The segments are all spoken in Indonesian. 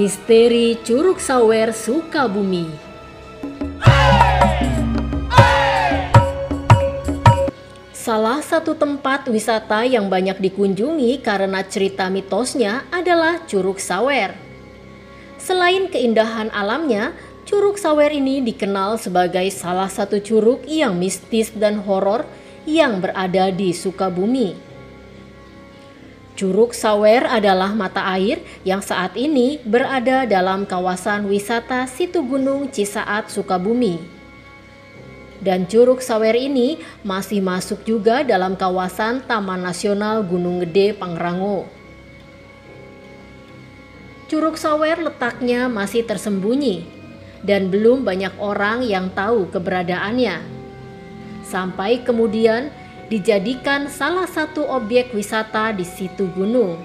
Misteri Curug Sawer Sukabumi. Salah satu tempat wisata yang banyak dikunjungi karena cerita mitosnya adalah Curug Sawer. Selain keindahan alamnya, Curug Sawer ini dikenal sebagai salah satu curug yang mistis dan horor yang berada di Sukabumi. Curug Sawer adalah mata air yang saat ini berada dalam kawasan wisata Situ Gunung Cisaat, Sukabumi. Dan Curug Sawer ini masih masuk juga dalam kawasan Taman Nasional Gunung Gede Pangrango. Curug Sawer letaknya masih tersembunyi dan belum banyak orang yang tahu keberadaannya. Sampai kemudian dijadikan salah satu objek wisata di situ gunung.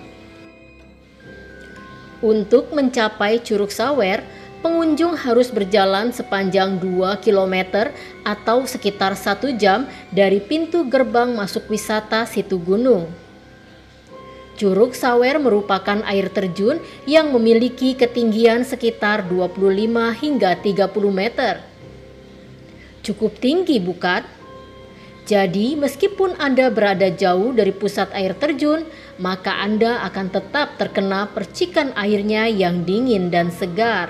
Untuk mencapai Curug Sawer, pengunjung harus berjalan sepanjang 2 km atau sekitar 1 jam dari pintu gerbang masuk wisata situ gunung. Curug Sawer merupakan air terjun yang memiliki ketinggian sekitar 25 hingga 30 meter. Cukup tinggi bukan? Jadi meskipun Anda berada jauh dari pusat air terjun, maka Anda akan tetap terkena percikan airnya yang dingin dan segar.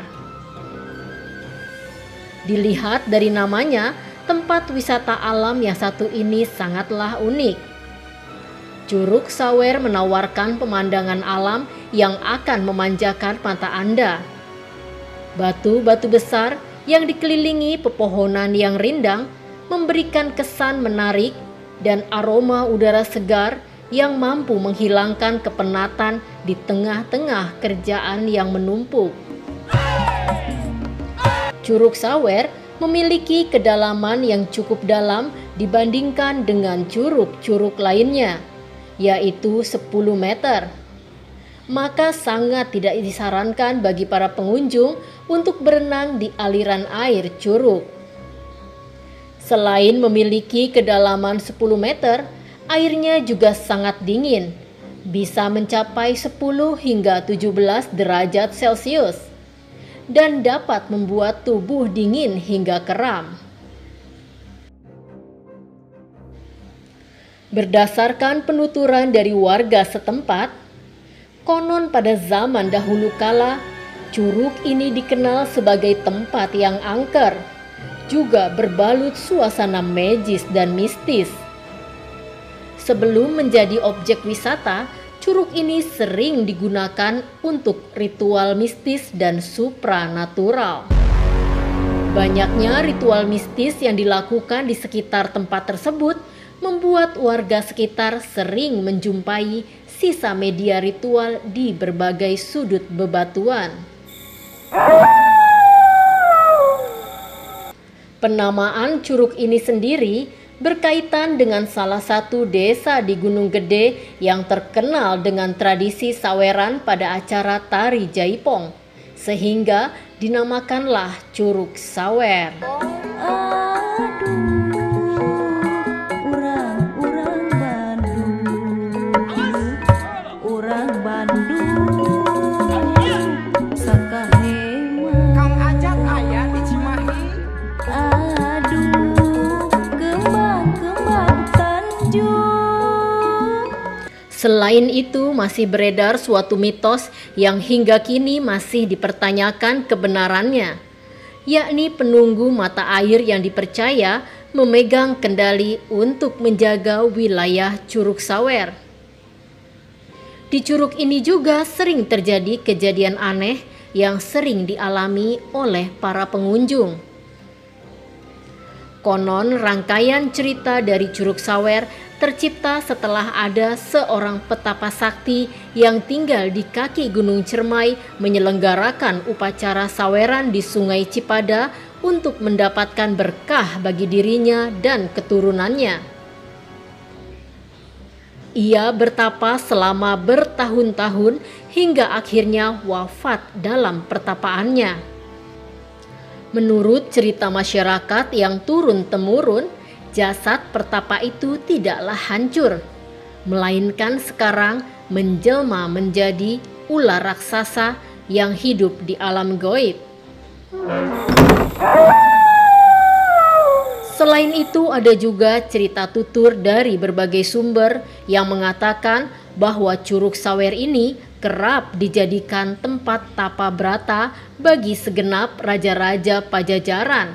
Dilihat dari namanya, tempat wisata alam yang satu ini sangatlah unik. Curug Sawer menawarkan pemandangan alam yang akan memanjakan mata Anda. Batu-batu besar yang dikelilingi pepohonan yang rindang memberikan kesan menarik dan aroma udara segar yang mampu menghilangkan kepenatan di tengah-tengah kerjaan yang menumpuk. Curug Sawer memiliki kedalaman yang cukup dalam dibandingkan dengan curug-curug lainnya, yaitu 10 meter. Maka sangat tidak disarankan bagi para pengunjung untuk berenang di aliran air curug. Selain memiliki kedalaman 10 meter, airnya juga sangat dingin, bisa mencapai 10 hingga 17 derajat Celcius, dan dapat membuat tubuh dingin hingga kram. Berdasarkan penuturan dari warga setempat, konon pada zaman dahulu kala, curug ini dikenal sebagai tempat yang angker, juga berbalut suasana magis dan mistis. Sebelum menjadi objek wisata, curug ini sering digunakan untuk ritual mistis dan supranatural. Banyaknya ritual mistis yang dilakukan di sekitar tempat tersebut membuat warga sekitar sering menjumpai sisa media ritual di berbagai sudut bebatuan. Penamaan curug ini sendiri berkaitan dengan salah satu desa di Gunung Gede yang terkenal dengan tradisi saweran pada acara tari jaipong, sehingga dinamakanlah Curug Sawer. Selain itu, masih beredar suatu mitos yang hingga kini masih dipertanyakan kebenarannya, yakni penunggu mata air yang dipercaya memegang kendali untuk menjaga wilayah Curug Sawer. Di curug ini juga sering terjadi kejadian aneh yang sering dialami oleh para pengunjung. Konon rangkaian cerita dari Curug Sawer tercipta setelah ada seorang petapa sakti yang tinggal di kaki Gunung Cermai menyelenggarakan upacara saweran di Sungai Cipada untuk mendapatkan berkah bagi dirinya dan keturunannya. Ia bertapa selama bertahun-tahun hingga akhirnya wafat dalam pertapaannya. Menurut cerita masyarakat yang turun-temurun, jasad pertapa itu tidaklah hancur, melainkan sekarang menjelma menjadi ular raksasa yang hidup di alam gaib. Selain itu, ada juga cerita tutur dari berbagai sumber yang mengatakan bahwa Curug Sawer ini kerap dijadikan tempat tapa brata bagi segenap raja-raja Pajajaran.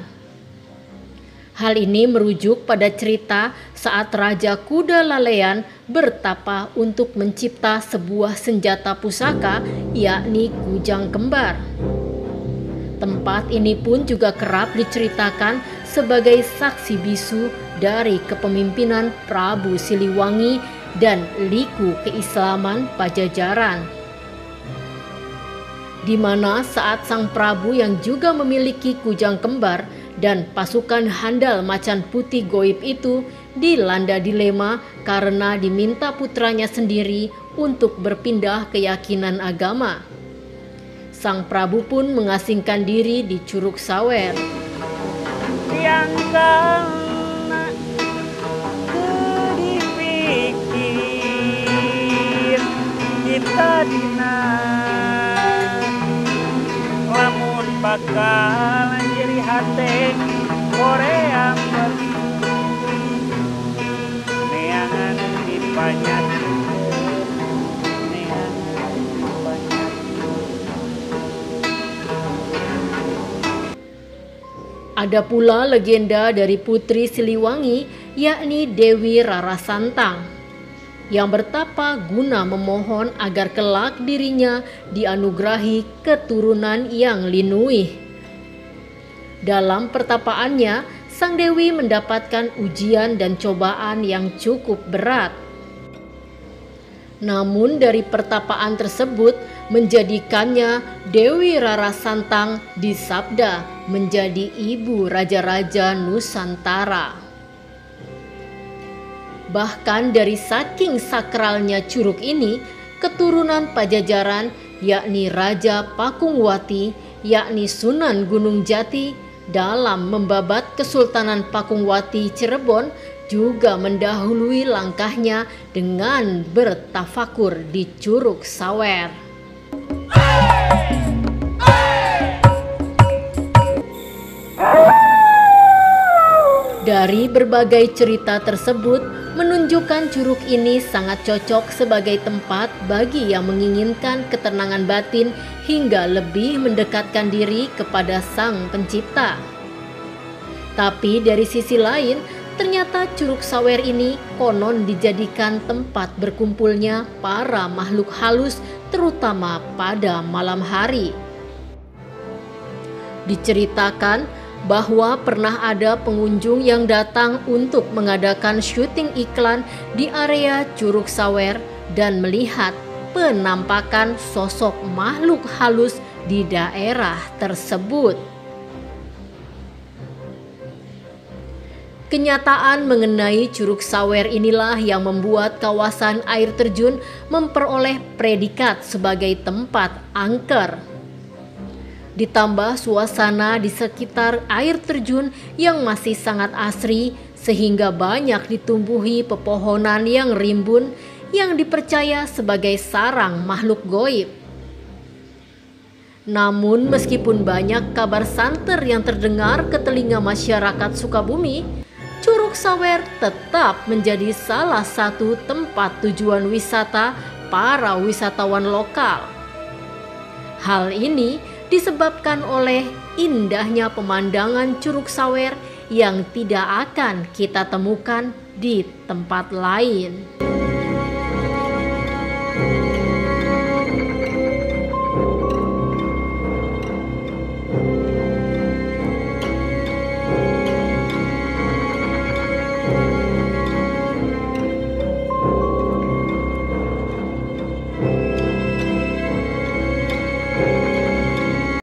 Hal ini merujuk pada cerita saat Raja Kuda Lalean bertapa untuk mencipta sebuah senjata pusaka, yakni kujang kembar. Tempat ini pun juga kerap diceritakan sebagai saksi bisu dari kepemimpinan Prabu Siliwangi dan liku keislaman Pajajaran, di mana saat sang Prabu yang juga memiliki kujang kembar dan pasukan handal macan putih goib itu dilanda dilema karena diminta putranya sendiri untuk berpindah keyakinan agama. Sang Prabu pun mengasingkan diri di Curug Sawer. Yang kena dipikir kita dina lamun bakal jadi hati Korea neangan dipanjat. Ada pula legenda dari Putri Siliwangi, yakni Dewi Rara Santang, yang bertapa guna memohon agar kelak dirinya dianugerahi keturunan yang linuih. Dalam pertapaannya, sang Dewi mendapatkan ujian dan cobaan yang cukup berat. Namun dari pertapaan tersebut menjadikannya Dewi Rara Santang disabda menjadi ibu raja-raja Nusantara. Bahkan dari saking sakralnya curug ini, keturunan Pajajaran yakni Raja Pakungwati yakni Sunan Gunung Jati dalam membabat Kesultanan Pakungwati Cirebon juga mendahului langkahnya dengan bertafakur di Curug Sawer. Dari berbagai cerita tersebut menunjukkan curug ini sangat cocok sebagai tempat bagi yang menginginkan ketenangan batin hingga lebih mendekatkan diri kepada Sang Pencipta. Tapi dari sisi lain, ternyata Curug Sawer ini konon dijadikan tempat berkumpulnya para makhluk halus, terutama pada malam hari. Diceritakan bahwa pernah ada pengunjung yang datang untuk mengadakan syuting iklan di area Curug Sawer dan melihat penampakan sosok makhluk halus di daerah tersebut. Kenyataan mengenai Curug Sawer inilah yang membuat kawasan air terjun memperoleh predikat sebagai tempat angker. Ditambah suasana di sekitar air terjun yang masih sangat asri sehingga banyak ditumbuhi pepohonan yang rimbun yang dipercaya sebagai sarang makhluk goib. Namun meskipun banyak kabar santer yang terdengar ke telinga masyarakat Sukabumi, Curug Sawer tetap menjadi salah satu tempat tujuan wisata para wisatawan lokal. Hal ini disebabkan oleh indahnya pemandangan Curug Sawer yang tidak akan kita temukan di tempat lain.